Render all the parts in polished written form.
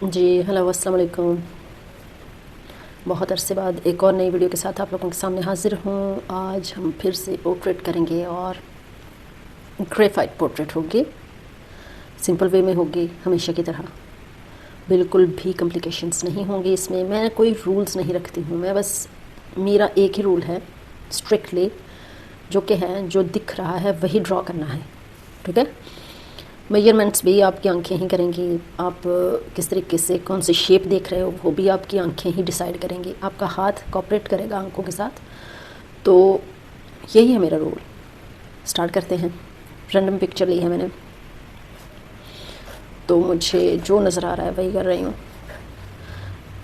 जी hello अस्सलाम वालेकुम। बहुत अरसे बाद एक और नई वीडियो के साथ आप लोगों के सामने हाज़िर हूँ। आज हम फिर से पोर्ट्रेट करेंगे और ग्रेफाइट पोर्ट्रेट होगी, सिंपल वे में होगी हमेशा की तरह। बिल्कुल भी कॉम्प्लिकेशंस नहीं होंगी इसमें। मैं कोई रूल्स नहीं रखती हूँ, मैं बस मेरा एक ही रूल है स्ट्रिक्टली, जो कि है जो दिख रहा है वही ड्रॉ करना है, ठीक है। मेजरमेंट्स भी आपकी आंखें ही करेंगी। आप किस तरीके से कौन सी शेप देख रहे हो वो भी आपकी आंखें ही डिसाइड करेंगी। आपका हाथ कोऑपरेट करेगा आंखों के साथ। तो यही है मेरा रूल। स्टार्ट करते हैं। रैंडम पिक्चर ली है मैंने, तो मुझे जो नज़र आ रहा है वही कर रही हूँ।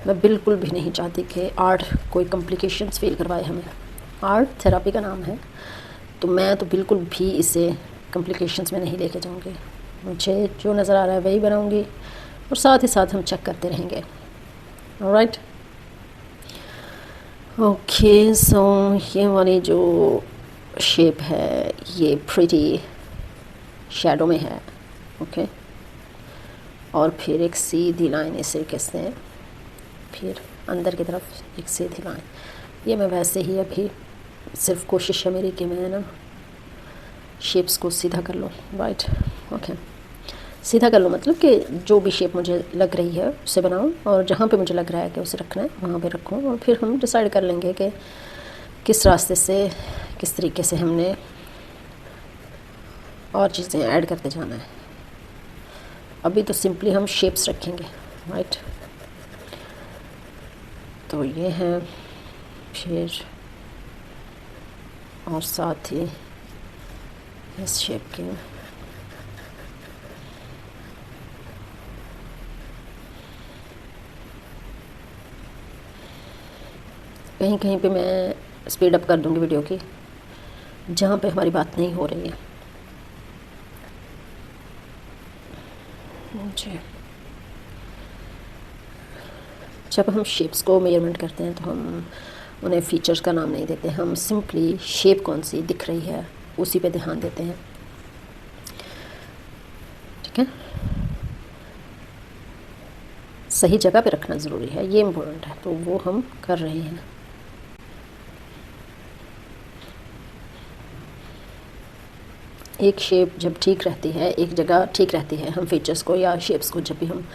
मैं बिल्कुल भी नहीं चाहती कि आर्ट कोई कॉम्प्लिकेशंस फील करवाए हमें। आर्ट थेरेपी का नाम है, तो मैं तो बिल्कुल भी इसे कॉम्प्लिकेशंस में नहीं लेके जाऊँगी। मुझे जो नज़र आ रहा है वही बनाऊंगी और साथ ही साथ हम चेक करते रहेंगे। Alright, okay. सो ये वाली जो शेप है ये प्रिटी शैडो में है, ओके। और फिर एक सीधी लाइन इस तरीके से, फिर अंदर की तरफ एक सीधी लाइन। ये मैं वैसे ही अभी सिर्फ कोशिश है मेरी कि मैं ना शेप्स को सीधा कर लूँ, राइट, ओके। सीधा कर लो मतलब कि जो भी शेप मुझे लग रही है उसे बनाऊं, और जहाँ पे मुझे लग रहा है कि उसे रखना है वहाँ पे रखूँ, और फिर हम डिसाइड कर लेंगे कि किस रास्ते से, किस तरीके से हमने और चीज़ें ऐड करते जाना है। अभी तो सिंपली हम शेप्स रखेंगे, राइट। तो ये हैं, फिर और साथ ही इस शेप के कहीं कहीं पे मैं स्पीड अप कर दूंगी वीडियो की, जहाँ पे हमारी बात नहीं हो रही है। जी, जब हम शेप्स को मेजरमेंट करते हैं तो हम उन्हें फीचर्स का नाम नहीं देते, हम सिंपली शेप कौन सी दिख रही है उसी पे ध्यान देते हैं, ठीक है। सही जगह पे रखना ज़रूरी है, ये इम्पोर्टेंट है, तो वो हम कर रहे हैं। एक शेप जब ठीक रहती है, एक जगह ठीक रहती है, हम फीचर्स को या शेप्स को जब भी हम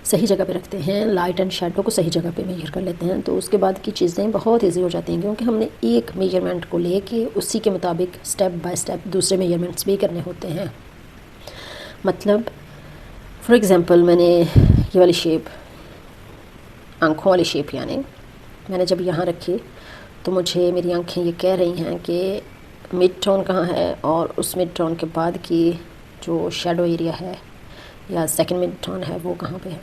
सही जगह पे रखते हैं, लाइट एंड शेडो को सही जगह पे मेजर कर लेते हैं, तो उसके बाद की चीज़ें बहुत ईजी हो जाती हैं, क्योंकि हमने एक मेजरमेंट को लेके उसी के मुताबिक स्टेप बाय स्टेप दूसरे मेजरमेंट्स भी करने होते हैं। मतलब फॉर एग्ज़ाम्पल मैंने ये वाली शेप, आँखों वाली शेप यानी मैंने जब यहाँ रखी तो मुझे मेरी आँखें ये कह रही हैं कि मिड टोन कहाँ है, और उस मिड टोन के बाद की जो शेडो एरिया है या सेकंड मिड टोन है वो कहाँ पे है।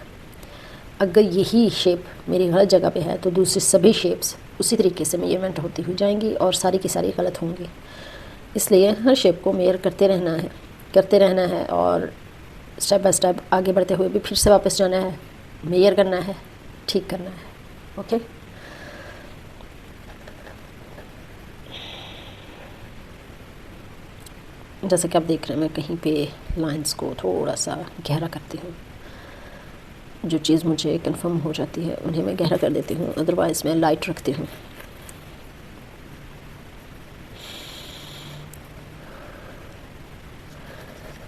अगर यही शेप मेरी गलत जगह पे है तो दूसरी सभी शेप्स उसी तरीके से मेजरमेंट होती हुई जाएंगी और सारी की सारी गलत होंगी। इसलिए हर शेप को मेजर करते रहना है और स्टेप बाय स्टेप आगे बढ़ते हुए भी फिर से वापस जाना है, मेजर करना है, ठीक करना है, ओके। जैसे कि आप देख रहे हैं मैं कहीं पे लाइंस को थोड़ा सा गहरा करती हूँ। जो चीज़ मुझे कंफर्म हो जाती है उन्हें मैं गहरा कर देती हूँ, अदरवाइज़ मैं लाइट रखती हूँ।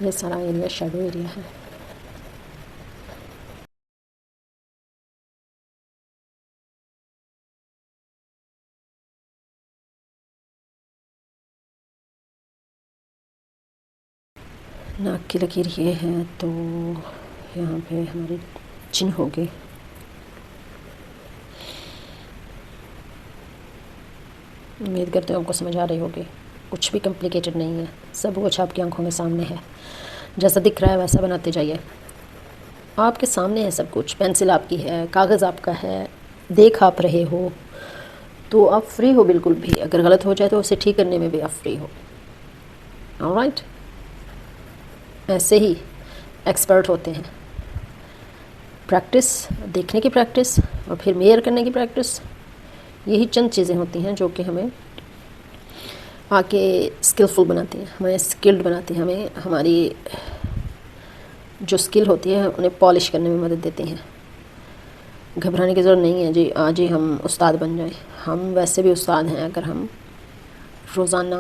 ये सारा एरिया शेडो एरिया है। नाक की लकीर ये है, तो यहाँ पे हमारी चिन्ह होगी। उम्मीद करते हैं आपको समझ आ रही होगी। कुछ भी कॉम्प्लिकेटेड नहीं है, सब कुछ आपकी आंखों के सामने है, जैसा दिख रहा है वैसा बनाते जाइए। आपके सामने है सब कुछ, पेंसिल आपकी है, कागज़ आपका है, देख आप रहे हो, तो आप फ्री हो बिल्कुल भी। अगर गलत हो जाए तो उसे ठीक करने में भी आप फ्री हो, ऑलराइट। ऐसे ही एक्सपर्ट होते हैं। प्रैक्टिस, देखने की प्रैक्टिस और फिर मेजर करने की प्रैक्टिस, यही चंद चीज़ें होती हैं जो कि हमें आके स्किलफुल बनाती हैं, हमें स्किल्ड बनाती हैं, हमें हमारी जो स्किल होती है उन्हें पॉलिश करने में मदद देती हैं। घबराने की ज़रूरत नहीं है जी आज ही हम उस्ताद बन जाएं। हम वैसे भी उस्ताद हैं अगर हम रोज़ाना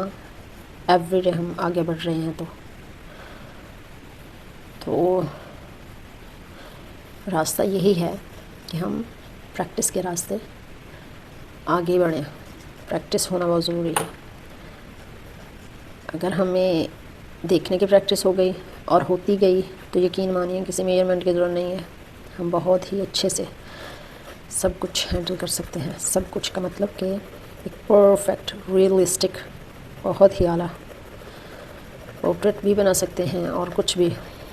एवरीडे हम आगे बढ़ रहे हैं तो रास्ता यही है कि हम प्रैक्टिस के रास्ते आगे बढ़ें। प्रैक्टिस होना बहुत ज़रूरी है। अगर हमें देखने की प्रैक्टिस हो गई और होती गई तो यकीन मानिए किसी मेजरमेंट की ज़रूरत नहीं है, हम बहुत ही अच्छे से सब कुछ हैंडल कर सकते हैं। सब कुछ का मतलब कि एक परफेक्ट रियलिस्टिक बहुत ही आला पोर्ट्रेट भी बना सकते हैं और कुछ भी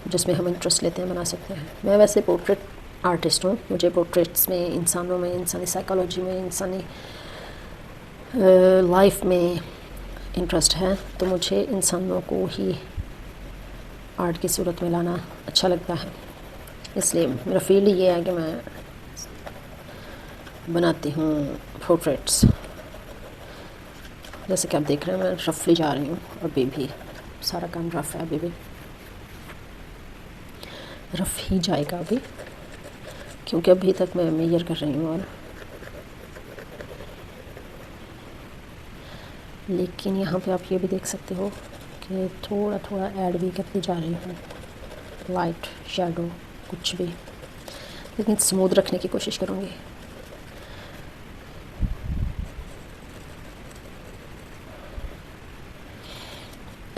जिसमें हम इंटरेस्ट लेते हैं बना सकते हैं। मैं वैसे पोर्ट्रेट आर्टिस्ट हूँ। मुझे पोर्ट्रेट्स में, इंसानों में, इंसानी साइकोलॉजी में, इंसानी लाइफ में इंटरेस्ट है, तो मुझे इंसानों को ही आर्ट की सूरत में लाना अच्छा लगता है। इसलिए मेरा फील्ड ये है कि मैं बनाती हूँ पोर्ट्रेट्स। जैसे कि आप देख रहे हैं मैं रफली जा रही हूँ, अभी भी सारा काम रफ है, अभी भी रफ ही जाएगा अभी, क्योंकि अभी तक मैं मेजर कर रही हूँ। और लेकिन यहाँ पे आप ये भी देख सकते हो कि थोड़ा थोड़ा ऐड भी करती जा रही हूँ, लाइट शैडो कुछ भी, लेकिन स्मूथ रखने की कोशिश करूँगी।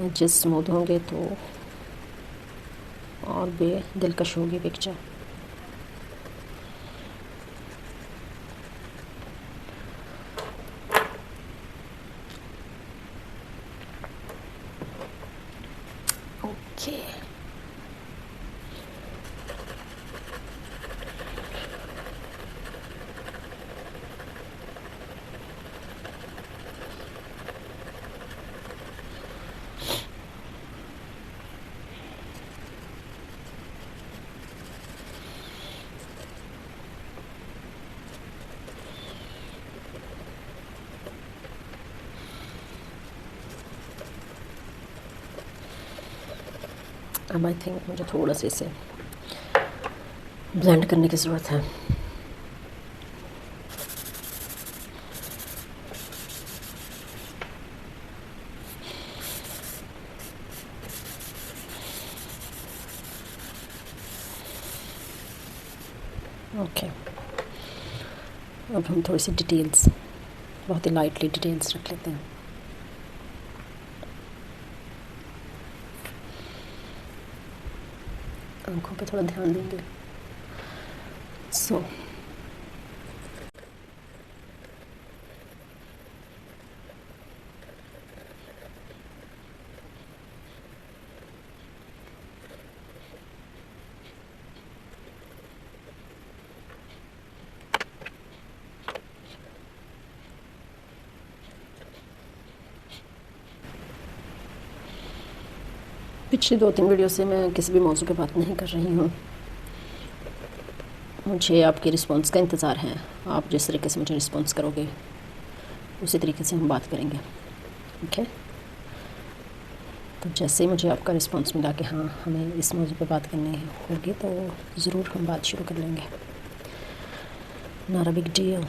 एजेस स्मूथ होंगे तो और भी दिलकश होगी पिक्चर। ओके अब आई थिंक मुझे थोड़ा सा इसे ब्लेंड करने की ज़रूरत है। ओके अब हम थोड़ी सी डिटेल्स, बहुत ही लाइटली डिटेल्स रख लेते हैं। आंखों पे थोड़ा ध्यान देंगे। सो पिछली 2-3 वीडियो से मैं किसी भी मौजू पे बात नहीं कर रही हूँ। मुझे आपके रिस्पांस का इंतज़ार है। आप जिस तरीके से मुझे रिस्पांस करोगे उसी तरीके से हम बात करेंगे। ओके तो जैसे ही मुझे आपका रिस्पांस मिला कि हाँ हमें इस मौजू पे बात करनी होगी तो ज़रूर हम बात शुरू कर लेंगे। Not a big deal.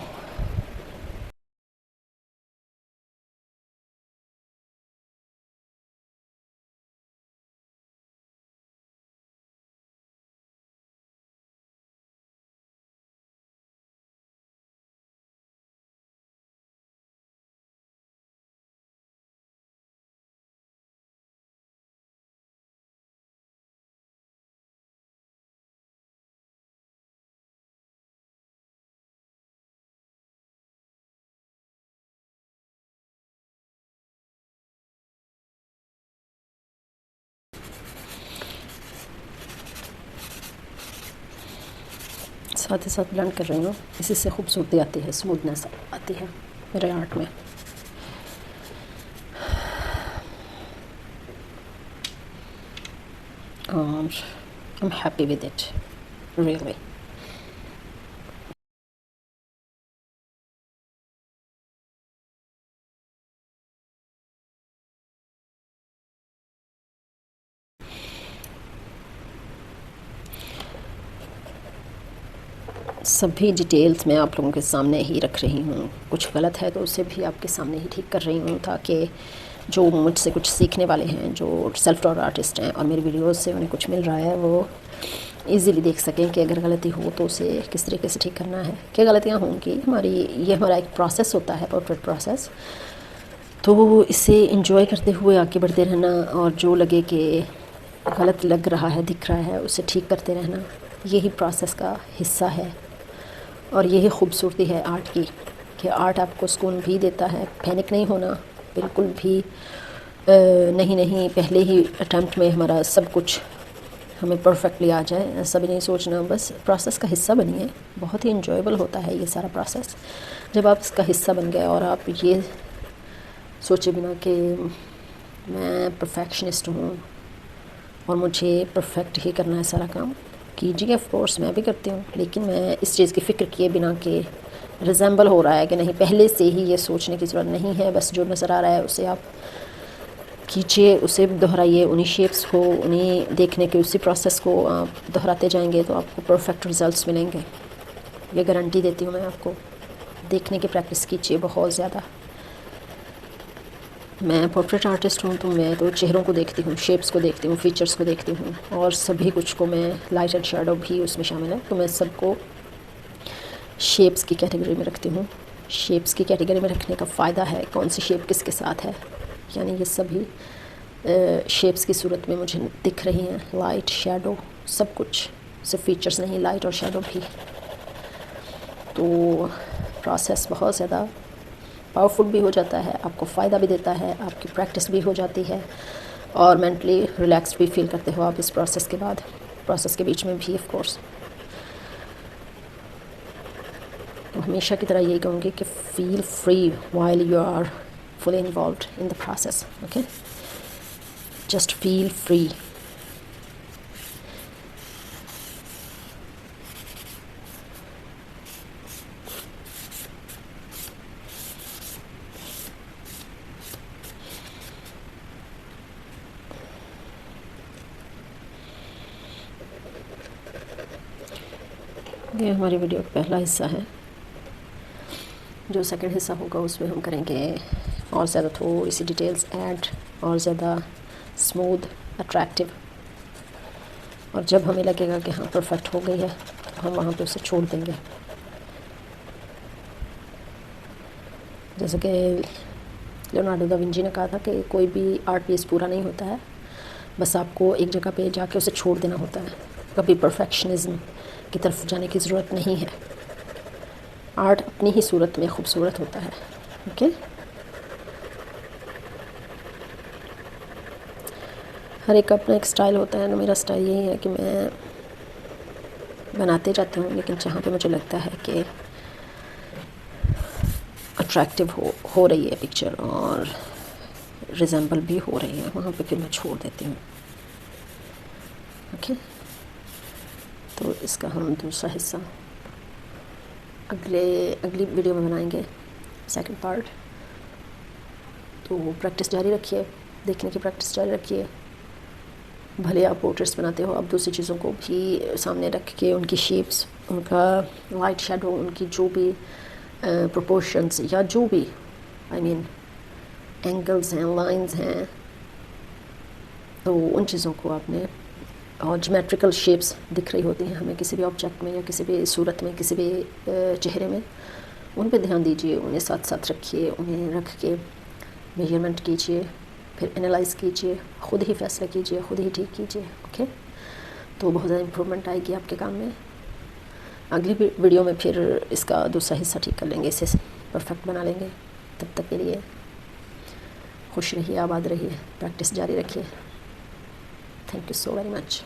साथ ही साथ ब्लेंड कर रही हूँ, इसी से खूबसूरती आती है, स्मूथनेस आती है मेरे आर्ट में। और I'm happy with it, really. सभी डिटेल्स मैं आप लोगों के सामने ही रख रही हूँ। कुछ गलत है तो उसे भी आपके सामने ही ठीक कर रही हूँ, ताकि जो मुझसे कुछ सीखने वाले हैं, जो सेल्फ टॉट आर्टिस्ट हैं और मेरी वीडियोस से उन्हें कुछ मिल रहा है, वो इजीली देख सकें कि अगर गलती हो तो उसे किस तरीके से ठीक करना है। क्या गलतियाँ होंगी, ये हमारा एक प्रोसेस होता है, परफेक्ट प्रोसेस। तो इसे इंजॉय करते हुए आगे बढ़ते रहना, और जो लगे कि गलत लग रहा है, दिख रहा है, उसे ठीक करते रहना, यही प्रोसेस का हिस्सा है। और यही खूबसूरती है आर्ट की, कि आर्ट आपको सुकून भी देता है। पैनिक नहीं होना बिल्कुल भी, नहीं पहले ही अटैम्प्ट में हमारा सब कुछ हमें परफेक्टली आ जाए, ऐसा भी नहीं सोचना। बस प्रोसेस का हिस्सा बनिए, बहुत ही इंजॉयबल होता है ये सारा प्रोसेस जब आप इसका हिस्सा बन गए। और आप ये सोचे बिना कि मैं परफेक्शनिस्ट हूँ और मुझे परफेक्ट ही करना है सारा काम, कीजिए। ऑफ कोर्स मैं भी करती हूँ, लेकिन मैं इस चीज़ की फ़िक्र किए बिना कि रिजेंबल हो रहा है कि नहीं, पहले से ही ये सोचने की ज़रूरत नहीं है। बस जो नज़र आ रहा है उसे आप कीजिए, उसे दोहराइए, उन्हीं शेप्स को, उन्हीं देखने के उसी प्रोसेस को आप दोहराते जाएंगे तो आपको परफेक्ट रिज़ल्ट्स मिलेंगे। ये गारंटी देती हूँ मैं आपको। देखने की प्रैक्टिस कीजिए बहुत ज़्यादा। मैं पोर्ट्रेट आर्टिस्ट हूँ, तो मैं तो चेहरों को देखती हूँ, शेप्स को देखती हूँ, फीचर्स को देखती हूँ, और सभी कुछ को मैं, लाइट एंड शेडो भी उसमें शामिल है, तो मैं सबको शेप्स की कैटेगरी में रखती हूँ। शेप्स की कैटेगरी में रखने का फ़ायदा है, कौन सी शेप किसके साथ है, यानी ये सभी शेप्स की सूरत में मुझे दिख रही हैं, लाइट शेडो सब कुछ, सिर्फ फीचर्स नहीं, लाइट और शेडो भी। तो प्रोसेस बहुत ज़्यादा पावरफुल भी हो जाता है, आपको फ़ायदा भी देता है, आपकी प्रैक्टिस भी हो जाती है, और मेंटली रिलैक्स्ड भी फील करते हो आप इस प्रोसेस के बाद, प्रोसेस के बीच में भी ऑफ कोर्स। हमेशा की तरह यही कहूँगी कि feel free while you are fully involved in the process, okay, just feel free. ये हमारी वीडियो का पहला हिस्सा है। जो सेकंड हिस्सा होगा उसमें हम करेंगे और ज़्यादा थोड़ी सी डिटेल्स ऐड, और ज़्यादा स्मूथ, अट्रैक्टिव। और जब हमें लगेगा कि हाँ परफेक्ट हो गई है, तो हम वहाँ पे उसे छोड़ देंगे। जैसे कि लियोनार्डो दा विंची ने कहा था कि कोई भी आर्ट पीस पूरा नहीं होता है, बस आपको एक जगह पे जाके उसे छोड़ देना होता है। कभी परफेक्शनिज्म की तरफ जाने की ज़रूरत नहीं है। आर्ट अपनी ही सूरत में खूबसूरत होता है, ओके। हर एक का अपना एक स्टाइल होता है ना। मेरा स्टाइल यही है कि मैं बनाते जाती हूँ, लेकिन जहाँ पे मुझे लगता है कि अट्रैक्टिव हो रही है पिक्चर और रिजेंबल भी हो रही है, वहाँ पे फिर मैं छोड़ देती हूँ, ओके। तो इसका हम दूसरा हिस्सा अगली वीडियो में बनाएंगे, सेकंड पार्ट। तो प्रैक्टिस जारी रखिए, देखने की प्रैक्टिस जारी रखिए। भले आप पोर्ट्रेट्स बनाते हो, आप दूसरी चीज़ों को भी सामने रख के उनकी शेप्स, उनका लाइट शेडो, उनकी जो भी प्रोपोर्शंस या जो भी एंगल्स हैं, लाइंस हैं, तो उन चीज़ों को आपने, और ज्योमेट्रिकल शेप्स दिख रही होती हैं हमें किसी भी ऑब्जेक्ट में या किसी भी सूरत में, किसी भी चेहरे में, उन पे ध्यान दीजिए, उन्हें साथ साथ रखिए, उन्हें रख के मेजरमेंट कीजिए, फिर एनालाइज़ कीजिए, ख़ुद ही फैसला कीजिए, ख़ुद ही ठीक कीजिए, ओके। तो बहुत ज़्यादा इम्प्रूवमेंट आएगी आपके काम में। अगली वीडियो में फिर इसका दूसरा हिस्सा ठीक कर लेंगे, इसे परफेक्ट बना लेंगे। तब तक के लिए खुश रहिए, आबाद रहिए, प्रैक्टिस जारी रखिए। Thank you so very much.